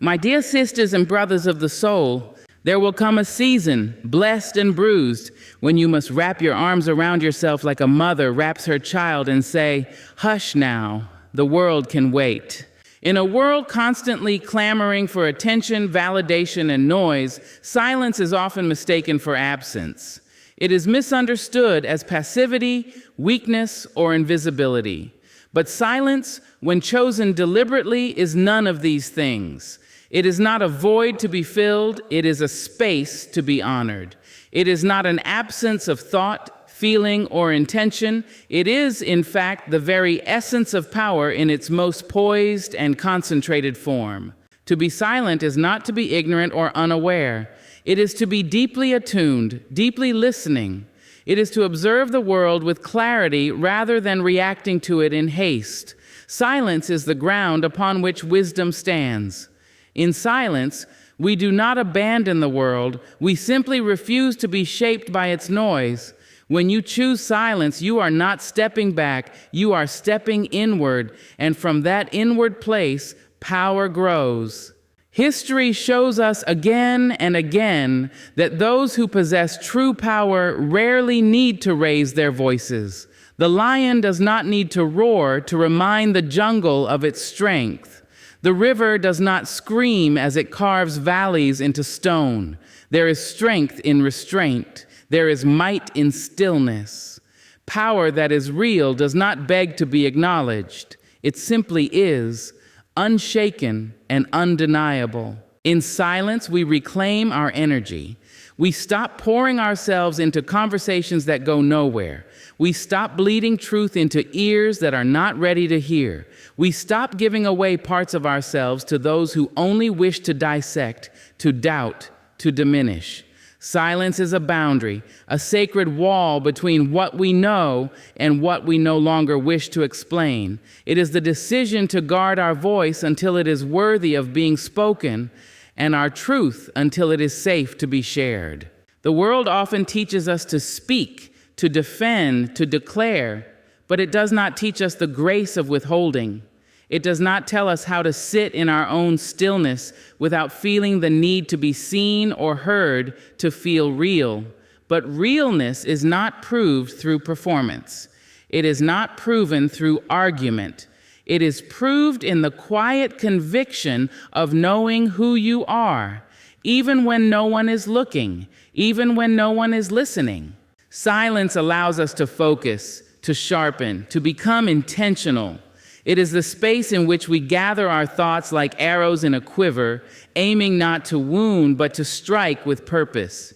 My dear sisters and brothers of the soul, there will come a season, blessed and bruised, when you must wrap your arms around yourself like a mother wraps her child and say, "Hush now, the world can wait." In a world constantly clamoring for attention, validation, and noise, silence is often mistaken for absence. It is misunderstood as passivity, weakness, or invisibility. But silence, when chosen deliberately, is none of these things. It is not a void to be filled, it is a space to be honored. It is not an absence of thought, feeling, or intention. It is, in fact, the very essence of power in its most poised and concentrated form. To be silent is not to be ignorant or unaware. It is to be deeply attuned, deeply listening. It is to observe the world with clarity rather than reacting to it in haste. Silence is the ground upon which wisdom stands. In silence, we do not abandon the world, we simply refuse to be shaped by its noise. When you choose silence, you are not stepping back, you are stepping inward, and from that inward place, power grows. History shows us again and again that those who possess true power rarely need to raise their voices. The lion does not need to roar to remind the jungle of its strength. The river does not scream as it carves valleys into stone. There is strength in restraint. There is might in stillness. Power that is real does not beg to be acknowledged. It simply is, unshaken and undeniable. In silence, we reclaim our energy. We stop pouring ourselves into conversations that go nowhere. We stop bleeding truth into ears that are not ready to hear. We stop giving away parts of ourselves to those who only wish to dissect, to doubt, to diminish. Silence is a boundary, a sacred wall between what we know and what we no longer wish to explain. It is the decision to guard our voice until it is worthy of being spoken, and our truth until it is safe to be shared. The world often teaches us to speak, to defend, to declare, but it does not teach us the grace of withholding. It does not tell us how to sit in our own stillness without feeling the need to be seen or heard to feel real. But realness is not proved through performance. It is not proven through argument. It is proved in the quiet conviction of knowing who you are, even when no one is looking, even when no one is listening. Silence allows us to focus, to sharpen, to become intentional. It is the space in which we gather our thoughts like arrows in a quiver, aiming not to wound, but to strike with purpose.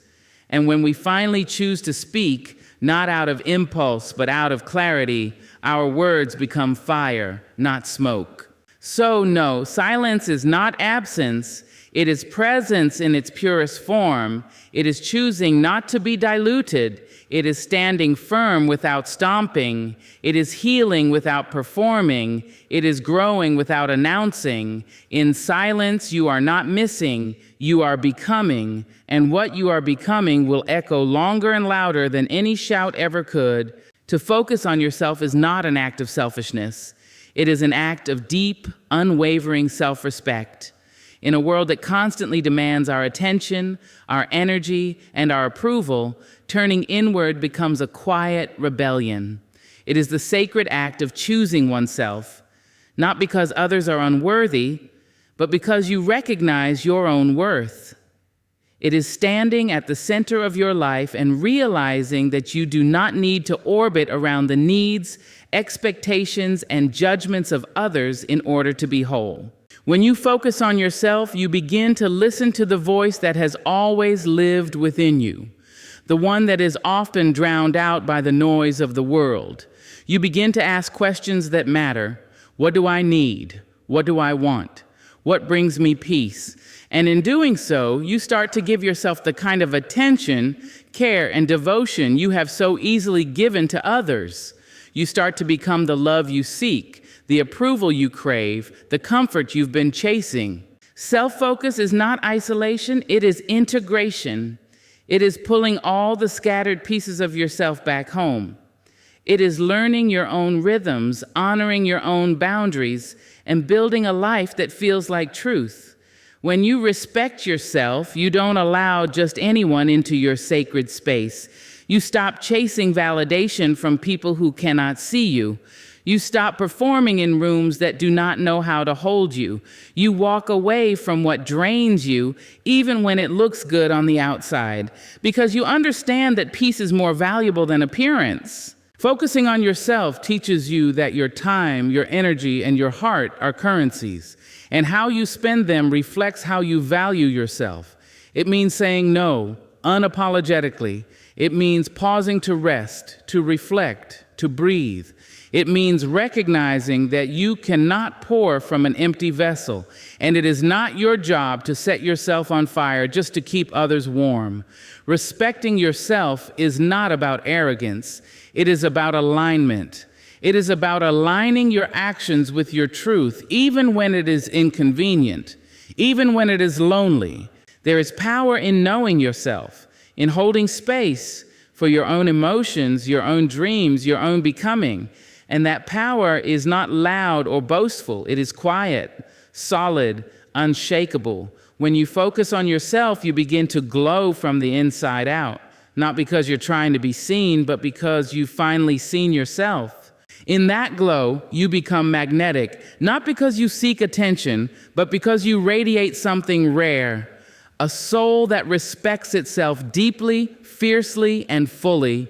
And when we finally choose to speak, not out of impulse, but out of clarity, our words become fire, not smoke. So no, silence is not absence. It is presence in its purest form. It is choosing not to be diluted. It is standing firm without stomping. It is healing without performing. It is growing without announcing. In silence, you are not missing, you are becoming. And what you are becoming will echo longer and louder than any shout ever could. To focus on yourself is not an act of selfishness. It is an act of deep, unwavering self-respect. In a world that constantly demands our attention, our energy, and our approval, turning inward becomes a quiet rebellion. It is the sacred act of choosing oneself, not because others are unworthy, but because you recognize your own worth. It is standing at the center of your life and realizing that you do not need to orbit around the needs, expectations, and judgments of others in order to be whole. When you focus on yourself, you begin to listen to the voice that has always lived within you, the one that is often drowned out by the noise of the world. You begin to ask questions that matter. What do I need? What do I want? What brings me peace? And in doing so, you start to give yourself the kind of attention, care, and devotion you have so easily given to others. You start to become the love you seek, the approval you crave, the comfort you've been chasing. Self-focus is not isolation, it is integration. It is pulling all the scattered pieces of yourself back home. It is learning your own rhythms, honoring your own boundaries, and building a life that feels like truth. When you respect yourself, you don't allow just anyone into your sacred space. You stop chasing validation from people who cannot see you. You stop performing in rooms that do not know how to hold you. You walk away from what drains you, even when it looks good on the outside, because you understand that peace is more valuable than appearance. Focusing on yourself teaches you that your time, your energy, and your heart are currencies, and how you spend them reflects how you value yourself. It means saying no, unapologetically. It means pausing to rest, to reflect, to breathe. It means recognizing that you cannot pour from an empty vessel, and it is not your job to set yourself on fire just to keep others warm. Respecting yourself is not about arrogance. It is about alignment. It is about aligning your actions with your truth, even when it is inconvenient, even when it is lonely. There is power in knowing yourself, in holding space for your own emotions, your own dreams, your own becoming. And that power is not loud or boastful. It is quiet, solid, unshakable. When you focus on yourself, you begin to glow from the inside out, not because you're trying to be seen, but because you've finally seen yourself. In that glow, you become magnetic, not because you seek attention, but because you radiate something rare, a soul that respects itself deeply, fiercely, and fully.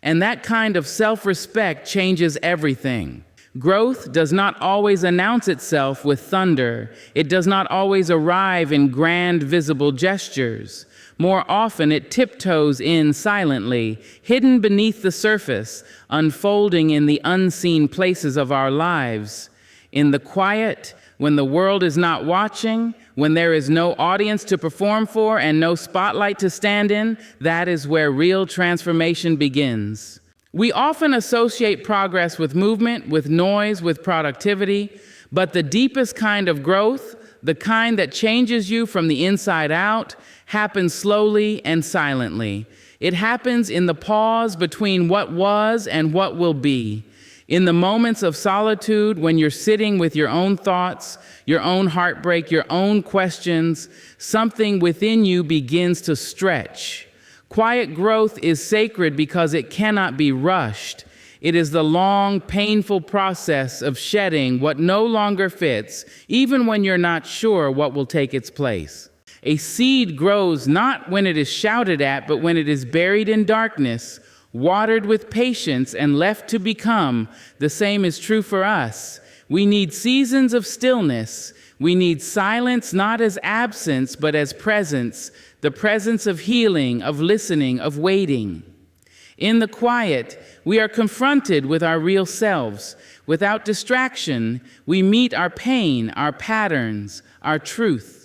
And that kind of self-respect changes everything. Growth does not always announce itself with thunder. It does not always arrive in grand, visible gestures. More often, it tiptoes in silently, hidden beneath the surface, unfolding in the unseen places of our lives. In the quiet, when the world is not watching, when there is no audience to perform for and no spotlight to stand in, that is where real transformation begins. We often associate progress with movement, with noise, with productivity, but the deepest kind of growth, the kind that changes you from the inside out, happens slowly and silently. It happens in the pause between what was and what will be. In the moments of solitude, when you're sitting with your own thoughts, your own heartbreak, your own questions, something within you begins to stretch. Quiet growth is sacred because it cannot be rushed. It is the long, painful process of shedding what no longer fits, even when you're not sure what will take its place. A seed grows not when it is shouted at, but when it is buried in darkness, watered with patience and left to become. The same is true for us. We need seasons of stillness. We need silence not as absence, but as presence, the presence of healing, of listening, of waiting. In the quiet, we are confronted with our real selves. Without distraction, we meet our pain, our patterns, our truth.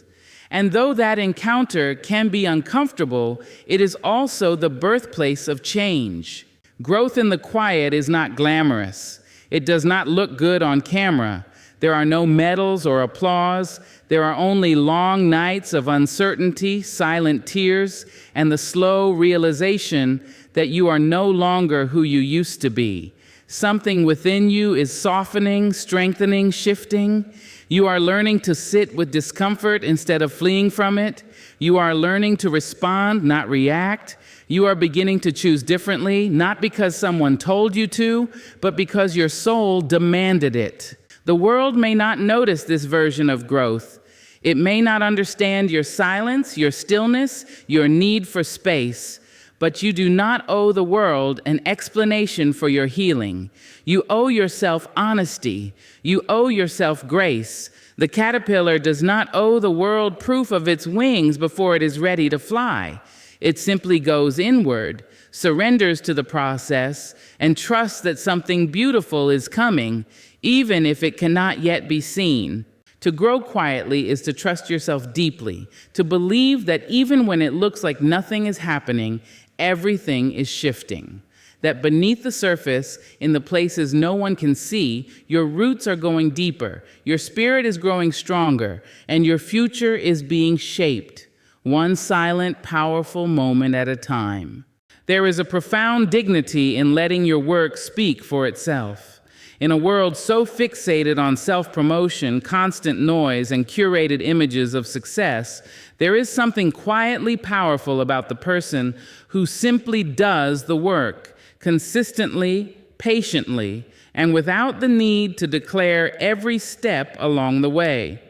And though that encounter can be uncomfortable, it is also the birthplace of change. Growth in the quiet is not glamorous. It does not look good on camera. There are no medals or applause. There are only long nights of uncertainty, silent tears, and the slow realization that you are no longer who you used to be. Something within you is softening, strengthening, shifting. You are learning to sit with discomfort instead of fleeing from it. You are learning to respond, not react. You are beginning to choose differently, not because someone told you to, but because your soul demanded it. The world may not notice this version of growth. It may not understand your silence, your stillness, your need for space. But you do not owe the world an explanation for your healing. You owe yourself honesty. You owe yourself grace. The caterpillar does not owe the world proof of its wings before it is ready to fly. It simply goes inward, surrenders to the process, and trusts that something beautiful is coming, even if it cannot yet be seen. To grow quietly is to trust yourself deeply, to believe that even when it looks like nothing is happening, everything is shifting. That beneath the surface, in the places no one can see, your roots are going deeper, your spirit is growing stronger, and your future is being shaped, one silent, powerful moment at a time. There is a profound dignity in letting your work speak for itself. In a world so fixated on self-promotion, constant noise, and curated images of success, there is something quietly powerful about the person who simply does the work, consistently, patiently, and without the need to declare every step along the way.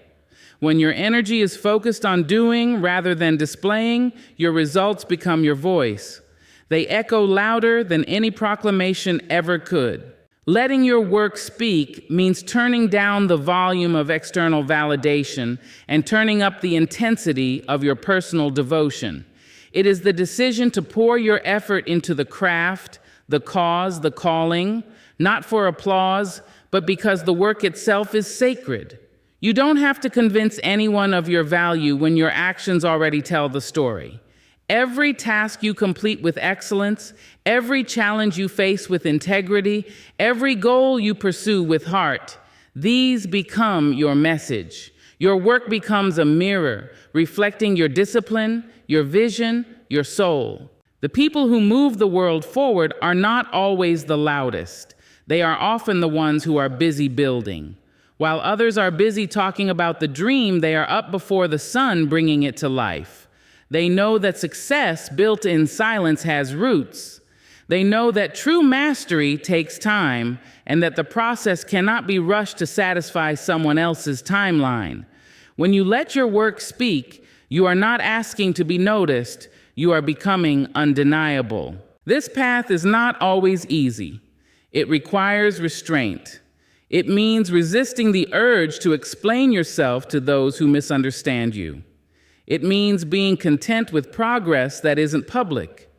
When your energy is focused on doing rather than displaying, your results become your voice. They echo louder than any proclamation ever could. Letting your work speak means turning down the volume of external validation and turning up the intensity of your personal devotion. It is the decision to pour your effort into the craft, the cause, the calling, not for applause, but because the work itself is sacred. You don't have to convince anyone of your value when your actions already tell the story. Every task you complete with excellence, every challenge you face with integrity, every goal you pursue with heart, these become your message. Your work becomes a mirror, reflecting your discipline, your vision, your soul. The people who move the world forward are not always the loudest. They are often the ones who are busy building. While others are busy talking about the dream, they are up before the sun bringing it to life. They know that success built in silence has roots. They know that true mastery takes time and that the process cannot be rushed to satisfy someone else's timeline. When you let your work speak, you are not asking to be noticed, you are becoming undeniable. This path is not always easy. It requires restraint. It means resisting the urge to explain yourself to those who misunderstand you. It means being content with progress that isn't public.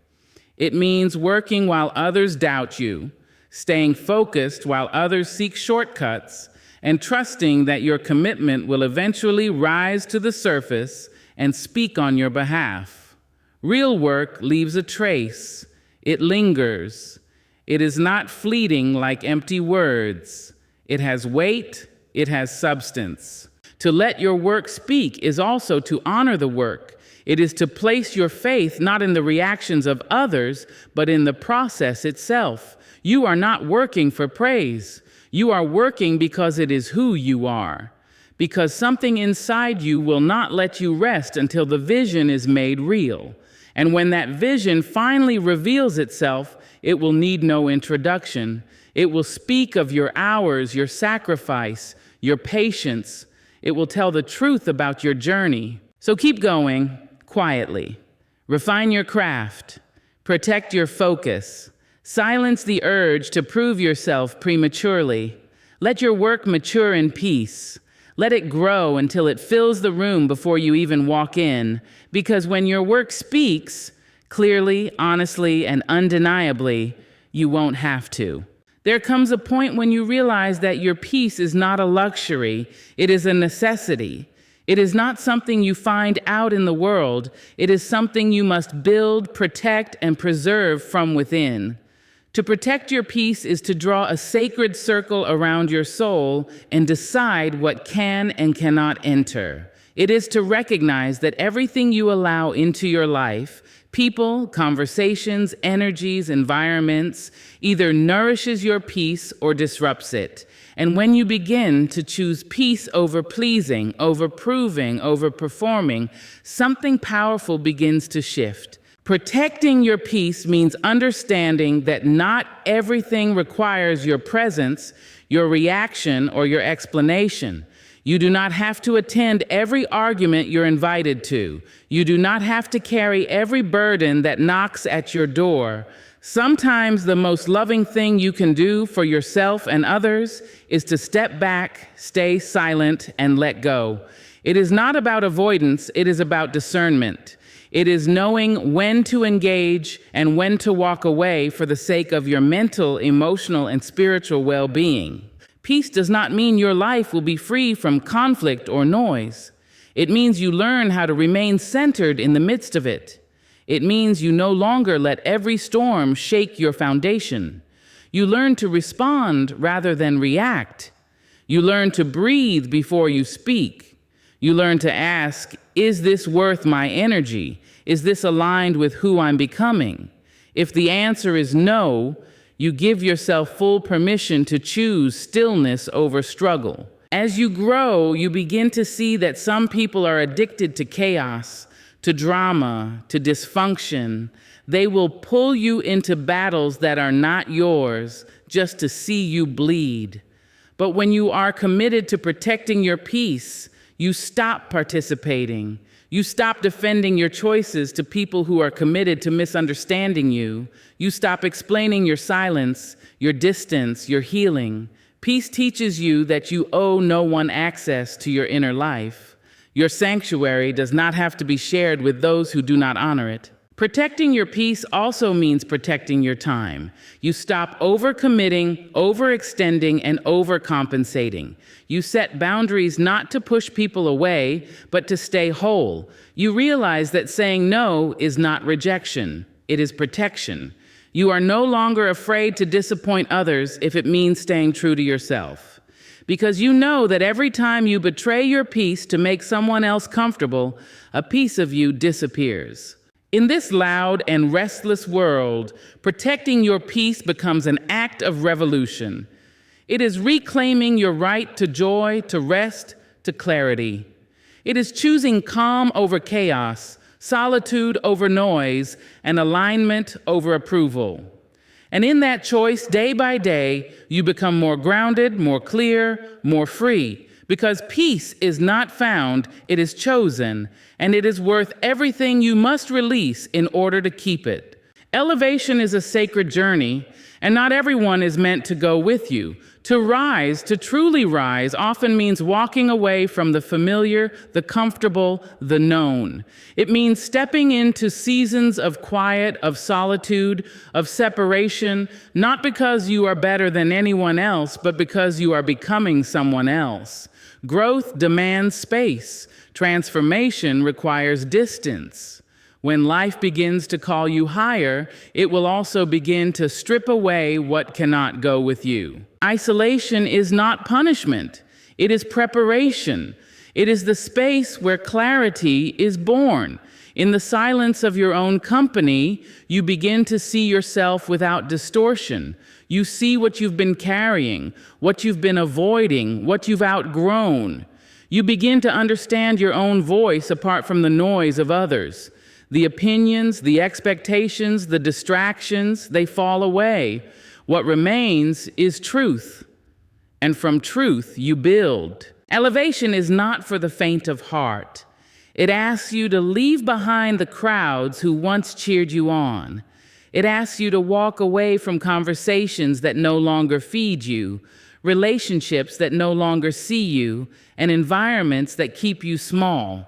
It means working while others doubt you, staying focused while others seek shortcuts, and trusting that your commitment will eventually rise to the surface and speak on your behalf. Real work leaves a trace. It lingers. It is not fleeting like empty words. It has weight. It has substance. To let your work speak is also to honor the work. It is to place your faith not in the reactions of others, but in the process itself. You are not working for praise. You are working because it is who you are. Because something inside you will not let you rest until the vision is made real. And when that vision finally reveals itself, it will need no introduction. It will speak of your hours, your sacrifice, your patience. It will tell the truth about your journey. So keep going quietly. Refine your craft. Protect your focus. Silence the urge to prove yourself prematurely. Let your work mature in peace. Let it grow until it fills the room before you even walk in. Because when your work speaks, clearly, honestly, and undeniably, you won't have to. There comes a point when you realize that your peace is not a luxury, it is a necessity. It is not something you find out in the world, it is something you must build, protect, and preserve from within. To protect your peace is to draw a sacred circle around your soul and decide what can and cannot enter. It is to recognize that everything you allow into your life, people, conversations, energies, environments, either nourishes your peace or disrupts it. And when you begin to choose peace over pleasing, over proving, over performing, something powerful begins to shift. Protecting your peace means understanding that not everything requires your presence, your reaction, or your explanation. You do not have to attend every argument you're invited to. You do not have to carry every burden that knocks at your door. Sometimes the most loving thing you can do for yourself and others is to step back, stay silent, and let go. It is not about avoidance, it is about discernment. It is knowing when to engage and when to walk away for the sake of your mental, emotional, and spiritual well-being. Peace does not mean your life will be free from conflict or noise. It means you learn how to remain centered in the midst of it. It means you no longer let every storm shake your foundation. You learn to respond rather than react. You learn to breathe before you speak. You learn to ask, is this worth my energy? Is this aligned with who I'm becoming? If the answer is no, You give yourself full permission to choose stillness over struggle. As you grow, you begin to see that some people are addicted to chaos, to drama, to dysfunction. They will pull you into battles that are not yours just to see you bleed. But when you are committed to protecting your peace, you stop participating. You stop defending your choices to people who are committed to misunderstanding you. You stop explaining your silence, your distance, your healing. Peace teaches you that you owe no one access to your inner life. Your sanctuary does not have to be shared with those who do not honor it. Protecting your peace also means protecting your time. You stop overcommitting, overextending, and overcompensating. You set boundaries not to push people away, but to stay whole. You realize that saying no is not rejection, it is protection. You are no longer afraid to disappoint others if it means staying true to yourself. Because you know that every time you betray your peace to make someone else comfortable, a piece of you disappears. In this loud and restless world, protecting your peace becomes an act of revolution. It is reclaiming your right to joy, to rest, to clarity. It is choosing calm over chaos, solitude over noise, and alignment over approval. And in that choice, day by day, you become more grounded, more clear, more free. Because peace is not found, it is chosen, and it is worth everything you must release in order to keep it. Elevation is a sacred journey, and not everyone is meant to go with you. To rise, to truly rise, often means walking away from the familiar, the comfortable, the known. It means stepping into seasons of quiet, of solitude, of separation, not because you are better than anyone else, but because you are becoming someone else. Growth demands space. Transformation requires distance. When life begins to call you higher, it will also begin to strip away what cannot go with you. Isolation is not punishment. It is preparation. It is the space where clarity is born. In the silence of your own company, you begin to see yourself without distortion. You see what you've been carrying, what you've been avoiding, what you've outgrown. You begin to understand your own voice apart from the noise of others. The opinions, the expectations, the distractions, they fall away. What remains is truth. And from truth, you build. Elevation is not for the faint of heart. It asks you to leave behind the crowds who once cheered you on. It asks you to walk away from conversations that no longer feed you, relationships that no longer see you, and environments that keep you small.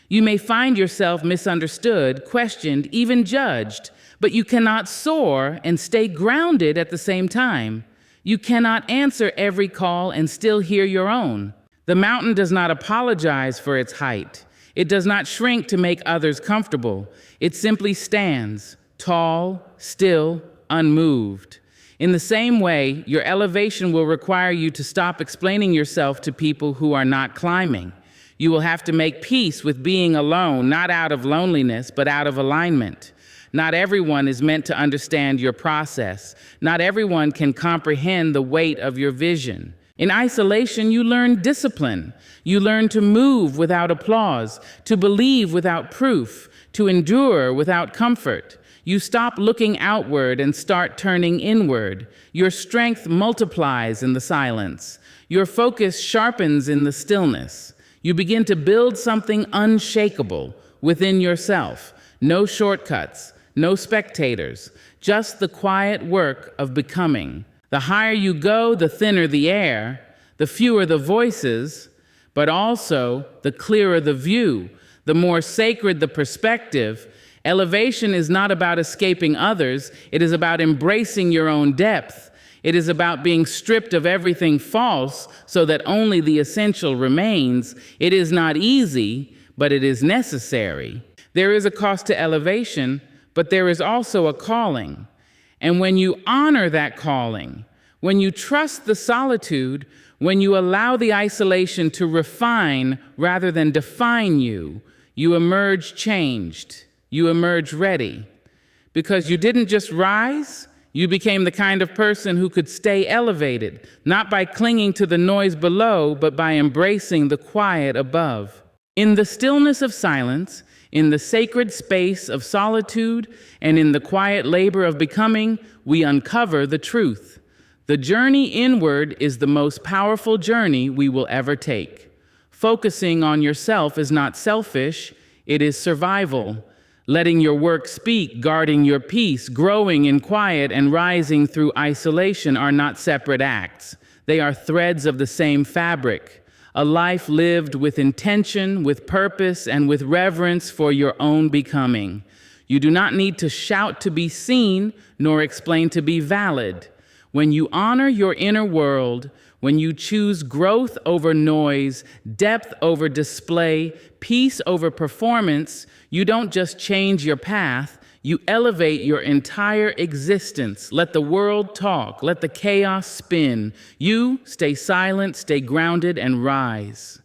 You may find yourself misunderstood, questioned, even judged, but you cannot soar and stay grounded at the same time. You cannot answer every call and still hear your own. The mountain does not apologize for its height. It does not shrink to make others comfortable. It simply stands, tall, still, unmoved. In the same way, your elevation will require you to stop explaining yourself to people who are not climbing. You will have to make peace with being alone, not out of loneliness, but out of alignment. Not everyone is meant to understand your process. Not everyone can comprehend the weight of your vision. In isolation, you learn discipline. You learn to move without applause, to believe without proof, to endure without comfort. You stop looking outward and start turning inward. Your strength multiplies in the silence. Your focus sharpens in the stillness. You begin to build something unshakable within yourself. No shortcuts, no spectators, just the quiet work of becoming. The higher you go, the thinner the air, the fewer the voices, but also the clearer the view, the more sacred the perspective. Elevation is not about escaping others. It is about embracing your own depth. It is about being stripped of everything false so that only the essential remains. It is not easy, but it is necessary. There is a cost to elevation, but there is also a calling. And when you honor that calling, when you trust the solitude, when you allow the isolation to refine rather than define you, you emerge changed. You emerge ready. Because you didn't just rise, You became the kind of person who could stay elevated, not by clinging to the noise below, but by embracing the quiet above. In the stillness of silence, in the sacred space of solitude, and in the quiet labor of becoming, we uncover the truth. The journey inward is the most powerful journey we will ever take. Focusing on yourself is not selfish, it is survival. Letting your work speak, guarding your peace, growing in quiet, and rising through isolation are not separate acts. They are threads of the same fabric. A life lived with intention, with purpose, and with reverence for your own becoming. You do not need to shout to be seen, nor explain to be valid. When you honor your inner world, when you choose growth over noise, depth over display, peace over performance, you don't just change your path, you elevate your entire existence. Let the world talk, let the chaos spin. You stay silent, stay grounded, and rise.